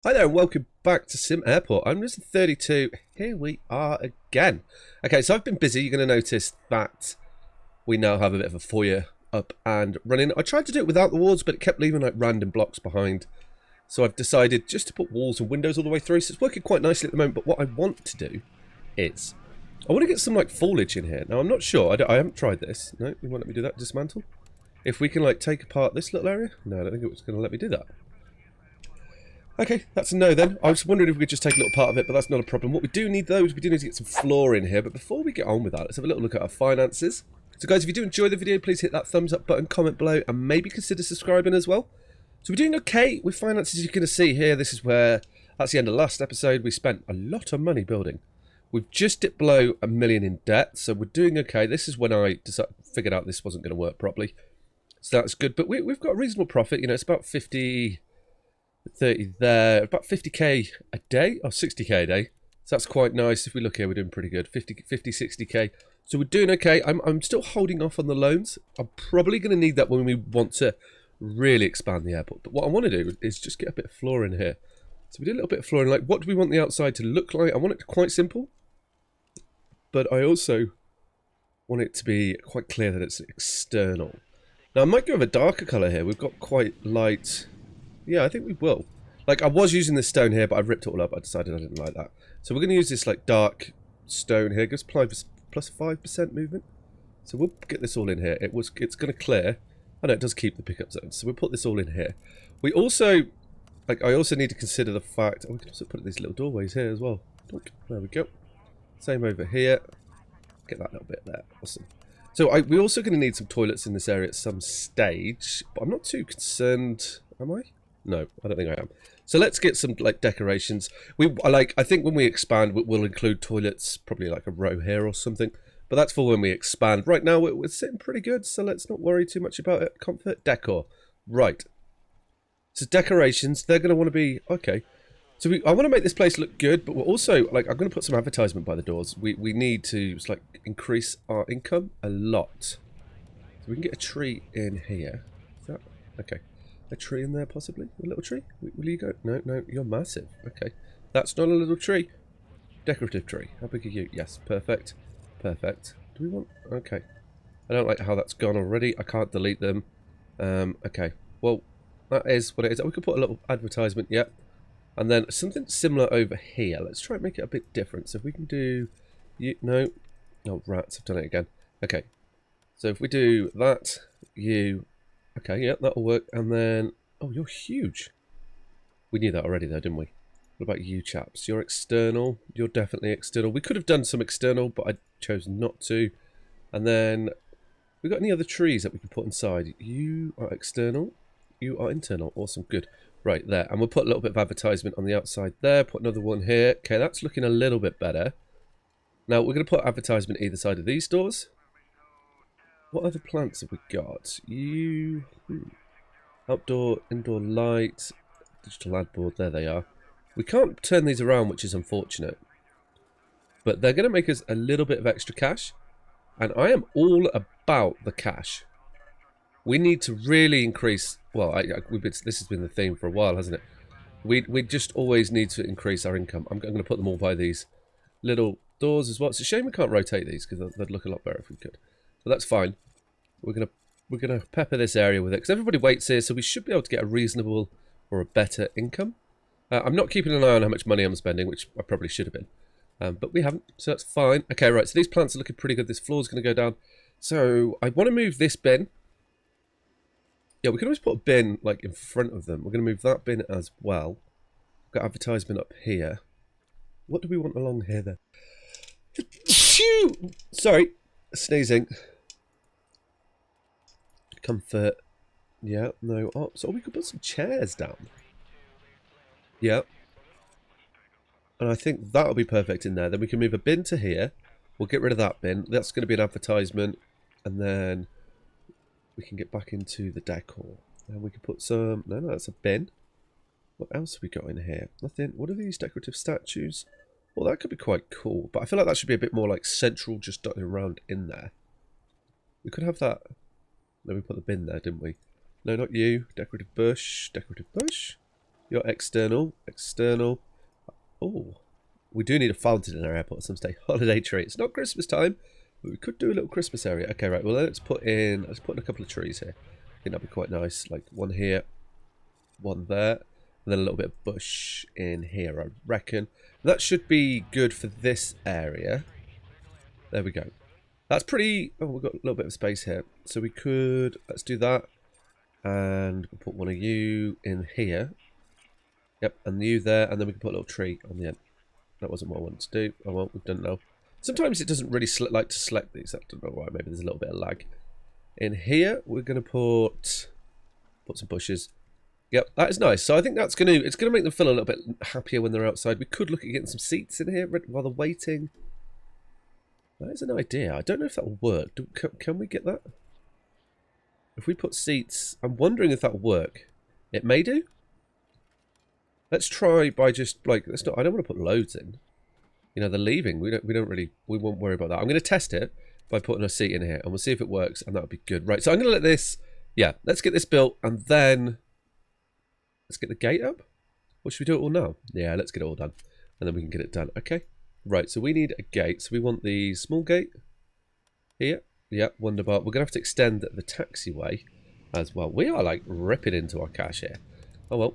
Hi there and welcome back to SimAirport. I'm Mr. 32. Here we are again. Okay, so I've been busy. You're going to notice that we now have a bit of a foyer up and running. I tried to do it without the walls, but it kept leaving like random blocks behind. So I've decided just to put walls and windows all the way through. So it's working quite nicely at the moment. But what I want to do is I want to get some like foliage in here. Now I'm not sure. I haven't tried this. No, you won't let me do that. Dismantle. If we can like take apart this little area. No, I don't think it was going to let me do that. Okay, that's a no then. I was wondering if we could just take a little part of it, but that's not a problem. What we do need though is we do need to get some floor in here, but before we get on with that, let's have a little look at our finances. So guys, if you do enjoy the video, please hit that thumbs up button, comment below, and maybe consider subscribing as well. So we're doing okay with finances, you're going to see here. This is where, that's the end of last episode, we spent a lot of money building. We've just dipped below $1 million in debt, so we're doing okay. This is when I figured out this wasn't going to work properly. So that's good, but we've got a reasonable profit. You know, it's about 30 there, about 50k a day, or 60k a day. So that's quite nice. If we look here, we're doing pretty good. 50, 60k. So we're doing okay. I'm still holding off on the loans. I'm probably going to need that when we want to really expand the airport. But what I want to do is just get a bit of floor in here. So we do a little bit of flooring. Like, what do we want the outside to look like? I want it quite simple, but I also want it to be quite clear that it's external. Now I might go with a darker colour here. We've got quite light. Yeah, I think we will. Like, I was using this stone here, but I ripped it all up. I decided I didn't like that. So we're going to use this, like, dark stone here. It gives plus 5% movement. So we'll get this all in here. It's going to clear. Oh, no, it does keep the pickup zones. So we'll put this all in here. We also, like, I also need to consider the fact... Oh, we can also put these little doorways here as well. There we go. Same over here. Get that little bit there. Awesome. So we're also going to need some toilets in this area at some stage. But I'm not too concerned... Am I? No, I don't think I am. So let's get some like decorations. I think when we expand, we'll include toilets, probably like a row here or something. But that's for when we expand. Right now, we're sitting pretty good, so let's not worry too much about it. Comfort, decor, right. So decorations, they're going to want to be okay. So I want to make this place look good, but we're also like I'm going to put some advertisement by the doors. We need to like increase our income a lot. So we can get a tree in here. Is that okay? A tree in there, possibly? A little tree? Will you go? No, no, you're massive. Okay. That's not a little tree. Decorative tree. How big are you? Yes, perfect. Perfect. Do we want... Okay. I don't like how that's gone already. I can't delete them. Okay. Well, that is what it is. We could put a little advertisement, yep. And then something similar over here. Let's try and make it a bit different. So if we can do... No. Oh, rats. I've done it again. Okay. So if we do that, you... Okay, yeah, that'll work. And then... Oh, you're huge. We knew that already, though, didn't we? What about you, chaps? You're external. You're definitely external. We could have done some external, but I chose not to. And then... We got any other trees that we could put inside? You are external. You are internal. Awesome, good. Right, there. And we'll put a little bit of advertisement on the outside there. Put another one here. Okay, that's looking a little bit better. Now, we're going to put advertisement either side of these doors. What other plants have we got? Outdoor, indoor light, digital ad board, there they are. We can't turn these around, which is unfortunate. But they're going to make us a little bit of extra cash. And I am all about the cash. We need to really increase... Well, this has been the theme for a while, hasn't it? We just always need to increase our income. I'm going to put them all by these little doors as well. It's a shame we can't rotate these, because they'd look a lot better if we could. But that's fine. We're gonna pepper this area with it because everybody waits here, so we should be able to get a reasonable or a better income. I'm not keeping an eye on how much money I'm spending, which I probably should have been, but we haven't, so that's fine. Okay, right. So these plants are looking pretty good. This floor's going to go down. So I want to move this bin. Yeah, we can always put a bin like in front of them. We're going to move that bin as well. We've got advertisement up here. What do we want along here then? Sorry, sneezing. Comfort. Yeah, no. Oh, so we could put some chairs down. Yeah. And I think that'll be perfect in there. Then we can move a bin to here. We'll get rid of that bin. That's going to be an advertisement. And then we can get back into the decor. And we can put some... No, that's a bin. What else have we got in here? Nothing. What are these decorative statues? Well, that could be quite cool. But I feel like that should be a bit more like central, just dotted around in there. We could have that... No, we put the bin there, didn't we? No, not you. Decorative bush. Decorative bush. You're external. External. Oh, we do need a fountain in our airport at some stage. Holiday tree. It's not Christmas time, but we could do a little Christmas area. Okay, right. Well, let's put in a couple of trees here. I think that'd be quite nice. Like one here, one there, and then a little bit of bush in here, I reckon. That should be good for this area. There we go. That's pretty... Oh, we've got a little bit of space here. So we could... Let's do that. And we'll put one of you in here. Yep, and you there. And then we can put a little tree on the end. That wasn't what I wanted to do. Oh, well, we've done it now. Sometimes it doesn't really like to select these. I don't know why. Maybe there's a little bit of lag. In here, we're going to put some bushes. Yep, that is nice. So I think it's going to make them feel a little bit happier when they're outside. We could look at getting some seats in here while they're waiting. That is an idea. I don't know if that will work. Can we get that? If we put seats, I'm wondering if that will work. It may do. Let's try by just like let's not. I don't want to put loads in. You know, they're leaving. We won't worry about that. I'm going to test it by putting a seat in here, and we'll see if it works, and that'll be good. Right. So I'm going to let this. Yeah, let's get this built, and then let's get the gate up. Or should we do it all now? Yeah, let's get it all done, and then we can get it done. Okay. Right, so we need a gate. So we want the small gate here. Yeah, wonderful. We're going to have to extend the taxiway as well. We are like ripping into our cash here. Oh, well.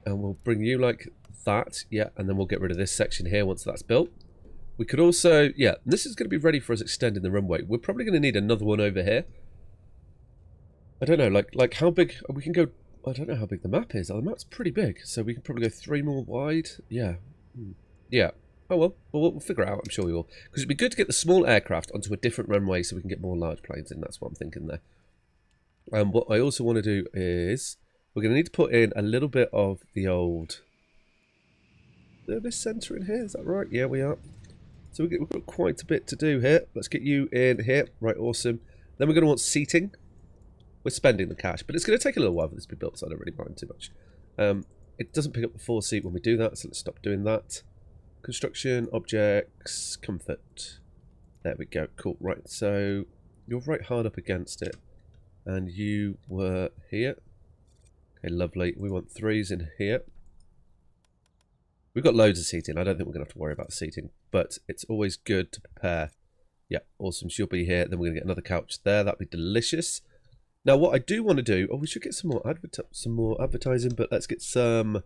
And we'll bring you like that. Yeah, and then we'll get rid of this section here once that's built. We could also, yeah, this is going to be ready for us extending the runway. We're probably going to need another one over here. I don't know, like how big, we can go, I don't know how big the map is. Oh, the map's pretty big, so we can probably go 3 more wide. Yeah. Yeah. Oh, well, we'll figure it out. I'm sure we will. Because it'd be good to get the small aircraft onto a different runway so we can get more large planes in. That's what I'm thinking there. What I also want to do is we're going to need to put in a little bit of the old service centre in here. Is that right? Yeah, we are. So we've got quite a bit to do here. Let's get you in here. Right, awesome. Then we're going to want seating. We're spending the cash, but it's going to take a little while for this to be built, so I don't really mind too much. It doesn't pick up the 4 seat when we do that, so let's stop doing that. Construction, objects, comfort. There we go. Cool. Right, so you're right hard up against it. And you were here. Okay, lovely. We want 3s in here. We've got loads of seating. I don't think we're going to have to worry about seating, but it's always good to prepare. Yeah, awesome. So you'll be here. Then we're going to get another couch there. That'd be delicious. Now, what I do want to do... Oh, we should get some more advertising, but let's get some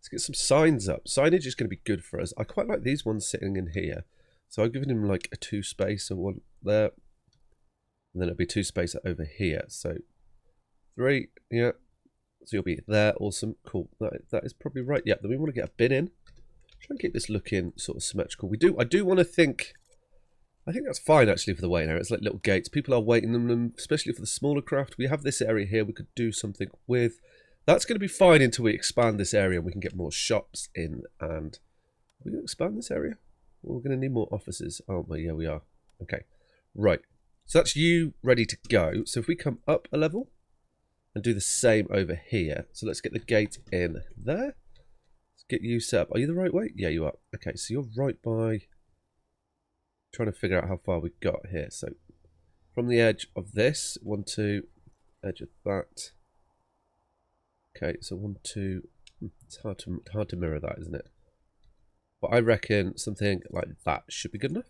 signs up. Signage is going to be good for us. I quite like these ones sitting in here. So I've given him like a 2 space, so one there. And then it'll be 2 space over here. So 3, yeah. So you'll be there. Awesome. Cool. That is probably right. Yeah, then we want to get a bin in. Try and keep this looking sort of symmetrical. I do want to think... I think that's fine actually for the waiting area. It's like little gates. People are waiting them, especially for the smaller craft. We have this area here we could do something with. That's going to be fine until we expand this area and we can get more shops in. And are we going to expand this area? Well, we're going to need more offices, aren't we? Yeah, we are. Okay. Right. So that's you ready to go. So if we come up a level and do the same over here. So let's get the gate in there. Let's get you set up. Are you the right way? Yeah, you are. Okay, so you're right by... Trying to figure out how far we've got here. So from the edge of this, 1, 2, edge of that. Okay, so 1, 2. It's hard to mirror that, isn't it? But I reckon something like that should be good enough.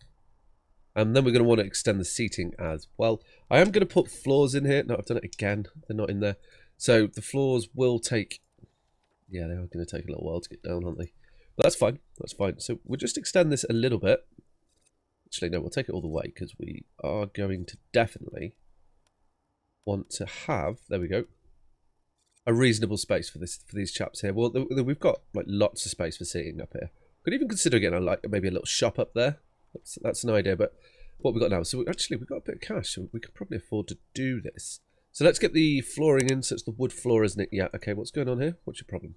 And then we're going to want to extend the seating as well. I am going to put floors in here. No, I've done it again. They're not in there. So the floors will take... Yeah, they are going to take a little while to get down, aren't they? But that's fine. That's fine. So we'll just extend this a little bit. Actually, no, we'll take it all the way because we are going to definitely want to have, there we go, a reasonable space for these chaps here. Well, we've got like lots of space for seating up here. Could even consider getting maybe a little shop up there. That's an idea, but what we got now? So we've got a bit of cash, so we could probably afford to do this. So let's get the flooring in. So it's the wood floor, isn't it? Yeah. Okay. What's going on here? What's your problem?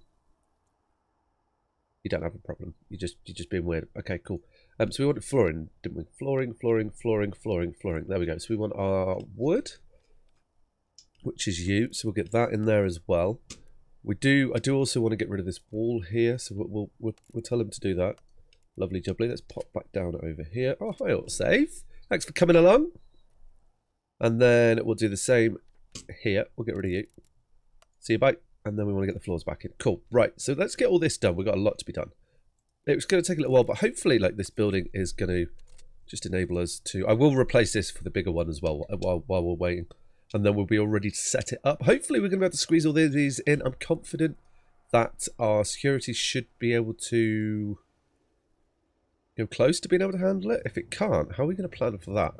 You don't have a problem. You're just being weird. Okay, cool. So we wanted flooring, didn't we? Flooring. There we go. So we want our wood, which is you. So we'll get that in there as well. I do also want to get rid of this wall here. So we'll tell him to do that. Lovely jubbly. Let's pop back down over here. Oh, hi, autosave. Thanks for coming along. And then we'll do the same here. We'll get rid of you. See you, bye. And then we want to get the floors back in. Cool. Right. So let's get all this done. We've got a lot to be done. It was going to take a little while, but hopefully like this building is going to just enable us to... I will replace this for the bigger one as well while we're waiting. And then we'll be all ready to set it up. Hopefully we're going to be able to squeeze all these in. I'm confident that our security should be able to go close to being able to handle it. If it can't, how are we going to plan for that?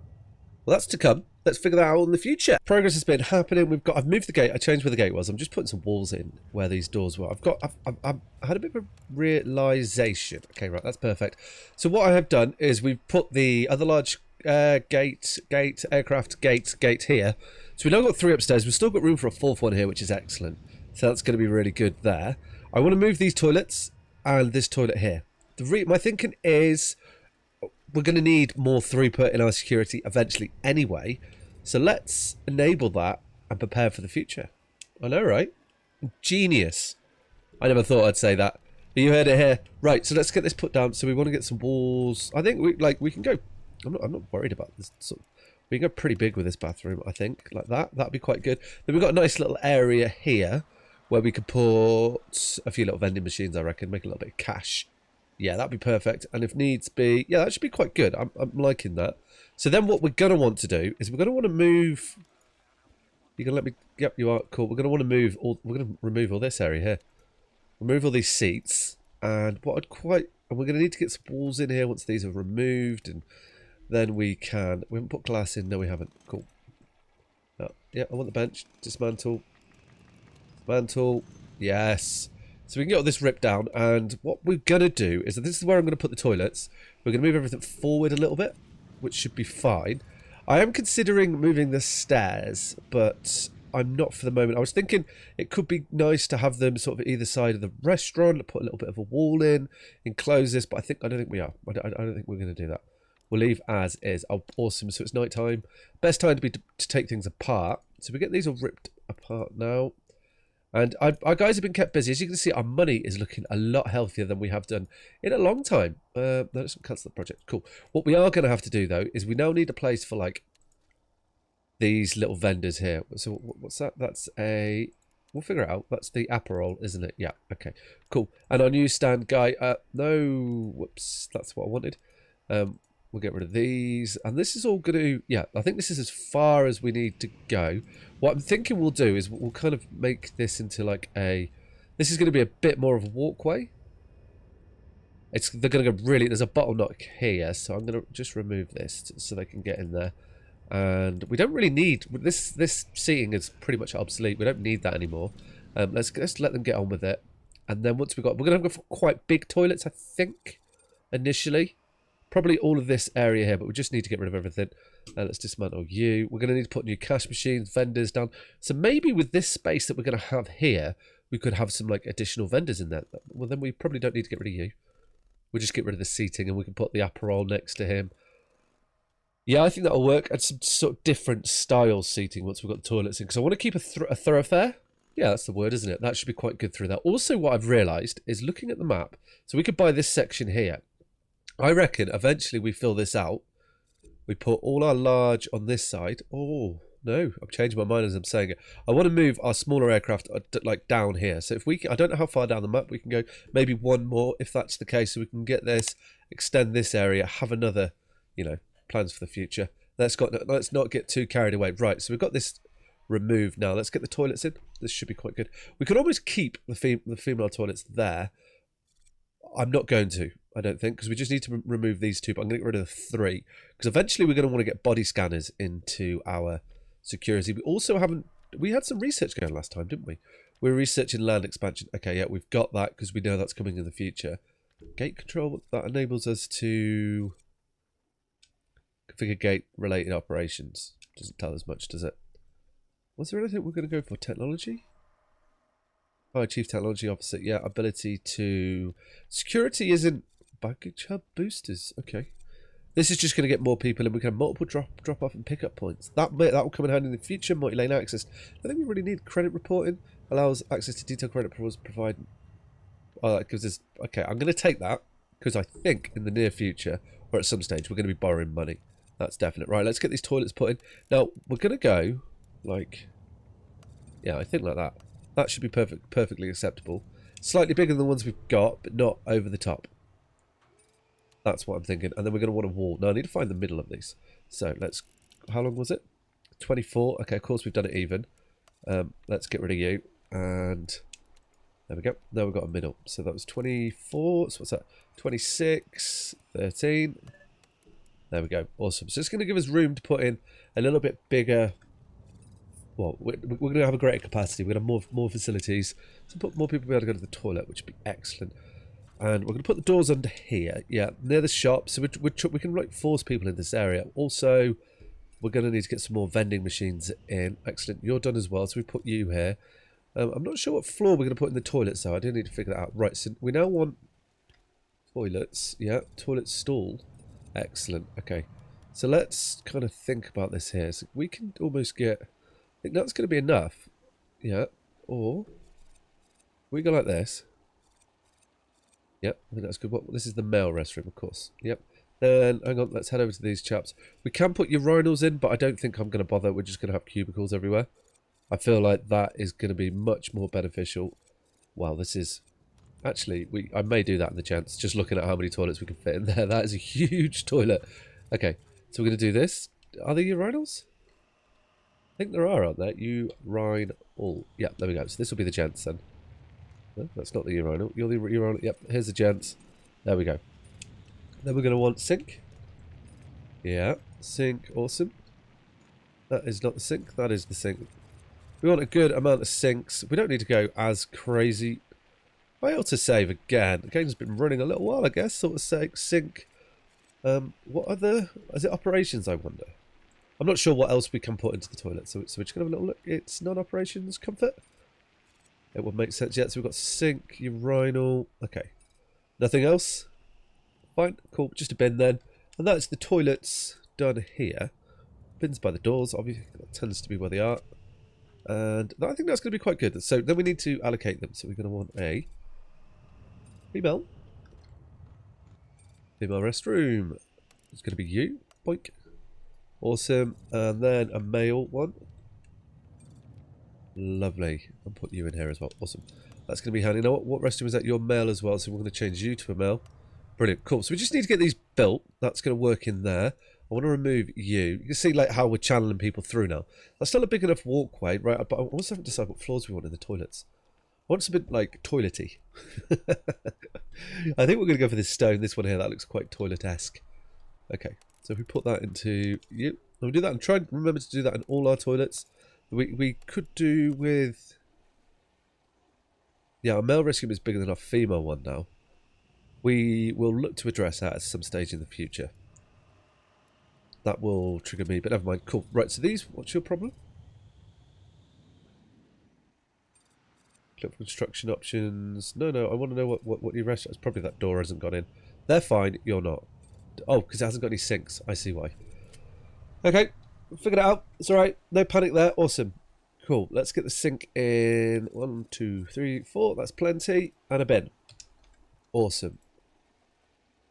Well, that's to come. Let's figure that out in the future. Progress has been happening. I've moved the gate. I changed where the gate was. I'm just putting some walls in where these doors were. I've had a bit of a realization. Okay, right, that's perfect. So what I have done is we've put the other large aircraft gate here. So we've now got 3 upstairs. We've still got room for a 4th one here, which is excellent. So that's going to be really good there. I want to move these toilets and this toilet here. My thinking is we're going to need more throughput in our security eventually anyway. So let's enable that and prepare for the future. I know, right? Genius. I never thought I'd say that. But you heard it here. Right, so let's get this put down. So we want to get some walls. I think we can go. I'm not worried about this. We can go pretty big with this bathroom, I think. Like that. That'd be quite good. Then we've got a nice little area here where we could put a few little vending machines, I reckon. Make a little bit of cash. Yeah, that'd be perfect. And if needs be, yeah, that should be quite good. I'm liking that. So then what we're going to want to do is we're going to want to move... You can let me... Yep, you are. Cool. We're going to want to move all... We're going to remove all this area here. Remove all these seats. And what I'd quite... And we're going to need to get some walls in here once these are removed. And then we can... We haven't put glass in. No, we haven't. Cool. Yeah, I want the bench. Dismantle. Dismantle. Yes. So we can get all this ripped down, and what we're going to do is that this is where I'm going to put the toilets. We're going to move everything forward a little bit, which should be fine. I am considering moving the stairs, but I'm not for the moment. I was thinking it could be nice to have them sort of either side of the restaurant, put a little bit of a wall in, enclose this, but I don't think we are. I don't think we're going to do that. We'll leave as is. Oh, awesome. So it's night time. Best time to take things apart. So we get these all ripped apart now. And our guys have been kept busy. As you can see, our money is looking a lot healthier than we have done in a long time. No, let's cancel the project. Cool. What we are going to have to do, though, is we now need a place for, like, these little vendors here. So what's that? That's a... We'll figure it out. That's the Aperol, isn't it? Yeah, okay. Cool. And our newsstand guy... no... Whoops. That's what I wanted. We'll get rid of these. And this is all going to... Yeah, I think this is as far as we need to go. What I'm thinking we'll do is we'll kind of make this into like a... This is going to be a bit more of a walkway. They're going to go really... There's a bottleneck here, so I'm going to just remove this so they can get in there. And we don't really need... This seating is pretty much obsolete. We don't need that anymore. Let's let them get on with it. And then once we're going to go for quite big toilets, I think, initially. Probably all of this area here, but we just need to get rid of everything. Let's dismantle you. We're going to need to put new cash machines, vendors down. So maybe with this space that we're going to have here, we could have some like additional vendors in there. Well, then we probably don't need to get rid of you. We'll just get rid of the seating and we can put the Aperol next to him. Yeah, I think that'll work. And some sort of different style seating once we've got the toilets in. Because I want to keep a thoroughfare. Yeah, that's the word, isn't it? That should be quite good through that. Also, what I've realised is looking at the map. So we could buy this section here. I reckon eventually we fill this out. We put all our large on this side. Oh, no. I'm changing my mind as I'm saying it. I want to move our smaller aircraft like down here. So if we can, I don't know how far down the map we can go. Maybe one more if that's the case. So we can get this, extend this area, have another, you know, plans for the future. Let's not get too carried away. Right, so we've got this removed now. Let's get the toilets in. This should be quite good. We could almost keep the female toilets there. I'm not going to, I don't think, because we just need to remove these two, but I'm going to get rid of the 3, because eventually we're going to want to get body scanners into our security. We also haven't, we had some research going last time, didn't we? We're researching land expansion. Okay, yeah, we've got that because we know that's coming in the future. Gate control, that enables us to configure gate-related operations. Doesn't tell us much, does it? Was there anything we're going to go for? Technology? Oh, Chief Technology Officer. Yeah, ability to... Security isn't... Baggage hub boosters. Okay. This is just going to get more people and we can have multiple drop-off and pick-up points. That will come in handy in the future. Multi-lane access. I think we really need credit reporting. Allows access to detailed credit reports provided... Oh, that gives us... Okay, I'm going to take that because I think in the near future or at some stage we're going to be borrowing money. That's definite. Right, let's get these toilets put in. Now, we're going to go like... Yeah, I think like that. That should be perfectly acceptable. Slightly bigger than the ones we've got, but not over the top. That's what I'm thinking. And then we're going to want a wall. Now, I need to find the middle of these. So, let's... How long was it? 24. Okay, of course, we've done it even. Let's get rid of you. And... There we go. Now we've got a middle. So, that was 24. So, what's that? 26. 13. There we go. Awesome. So, it's going to give us room to put in a little bit bigger... Well, we're going to have a greater capacity. We're going to have more facilities. So, put more people be able to go to the toilet, which would be excellent. And we're going to put the doors under here, yeah, near the shop, so we can like force people in this area. Also, we're going to need to get some more vending machines in. Excellent, you're done as well, so we put you here. I'm not sure what floor we're going to put in the toilets, though. I do need to figure that out. Right, so we now want toilets, yeah, toilet stall. Excellent, okay. So let's kind of think about this here. So we can almost get, I think that's going to be enough, yeah, or we go like this. Yep, I think that's good. What, this is the male restroom, of course. Yep. Then, hang on, let's head over to these chaps. We can put urinals in, but I don't think I'm going to bother. We're just going to have cubicles everywhere. I feel like that is going to be much more beneficial. Wow, this is... Actually, I may do that in the chance, just looking at how many toilets we can fit in there. That is a huge toilet. Okay, so we're going to do this. Are there urinals? I think there are, aren't there? Urinal. Yeah, there we go. So this will be the gents then. No, that's not the urinal. You're the urinal. Yep, here's the gents. There we go. Then we're going to want sink. Yeah, sink. Awesome. That is not the sink. That is the sink. We want a good amount of sinks. We don't need to go as crazy. I ought to save again. The game's been running a little while, I guess. Sort of say sink. What other... Is it operations, I wonder? I'm not sure what else we can put into the toilet. So we're just going to have a little look. It's non-operations comfort. It would make sense yet. So we've got sink, urinal. Okay. Nothing else? Fine. Cool. Just a bin then. And that's the toilets done here. Bins by the doors. Obviously, that tends to be where they are. And I think that's going to be quite good. So then we need to allocate them. So we're going to want a female restroom. It's going to be you. Boink. Awesome. And then a male one. Lovely. I'll put you in here as well. Awesome. That's going to be handy. Now, what restroom is that? You're male as well, so we're going to change you to a male. Brilliant. Cool. So we just need to get these built. That's going to work in there. I want to remove you. You can see like how we're channeling people through now. That's still a big enough walkway, right? But I also haven't decided what floors we want in the toilets. I want something like toilety. I think we're going to go for this stone. This one here, that looks quite toilet-esque. Okay. So if we put that into you. And we do that and try and remember to do that in all our toilets. We could do with... Yeah, our male restroom is bigger than our female one now. We will look to address that at some stage in the future. That will trigger me, but never mind. Cool. Right, so these, what's your problem? Click for construction options. No, I want to know what your restaurant is. Probably that door hasn't gone in. They're fine, you're not. Oh, because it hasn't got any sinks. I see why. Okay. Figured it out. It's alright. No panic there. Awesome. Cool. Let's get the sink in. 1, 2, 3, 4. That's plenty. And a bin. Awesome.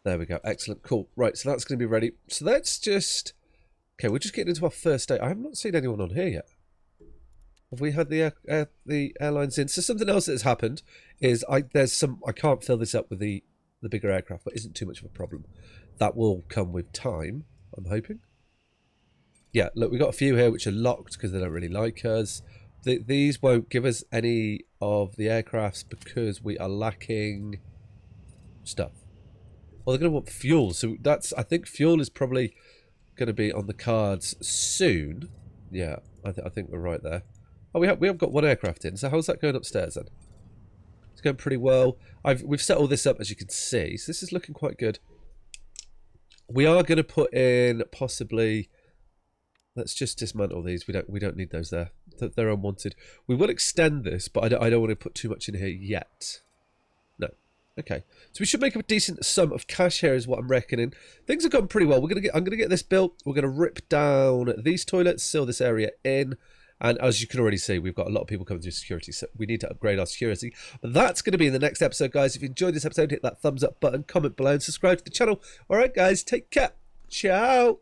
There we go. Excellent. Cool. Right. So that's going to be ready. So let's just... Okay. We're just getting into our first day. I have not seen anyone on here yet. Have we had the airlines in? So something else that has happened is I can't fill this up with the bigger aircraft, but isn't too much of a problem. That will come with time, I'm hoping. Yeah, look, we've got a few here which are locked because they don't really like us. These won't give us any of the aircrafts because we are lacking stuff. Well, they're going to want fuel, so I think fuel is probably going to be on the cards soon. Yeah, I think we're right there. Oh, we have got one aircraft in, so how's that going upstairs then? It's going pretty well. We've set all this up, as you can see, so this is looking quite good. We are going to put in possibly... Let's just dismantle these. We don't need those there. They're unwanted. We will extend this, but I don't want to put too much in here yet. No. Okay. So we should make a decent sum of cash here, is what I'm reckoning. Things have gone pretty well. I'm gonna get this built. We're gonna rip down these toilets, seal this area in, and as you can already see, we've got a lot of people coming through security, so we need to upgrade our security. But that's going to be in the next episode, guys. If you enjoyed this episode, hit that thumbs up button, comment below, and subscribe to the channel. All right, guys, take care. Ciao.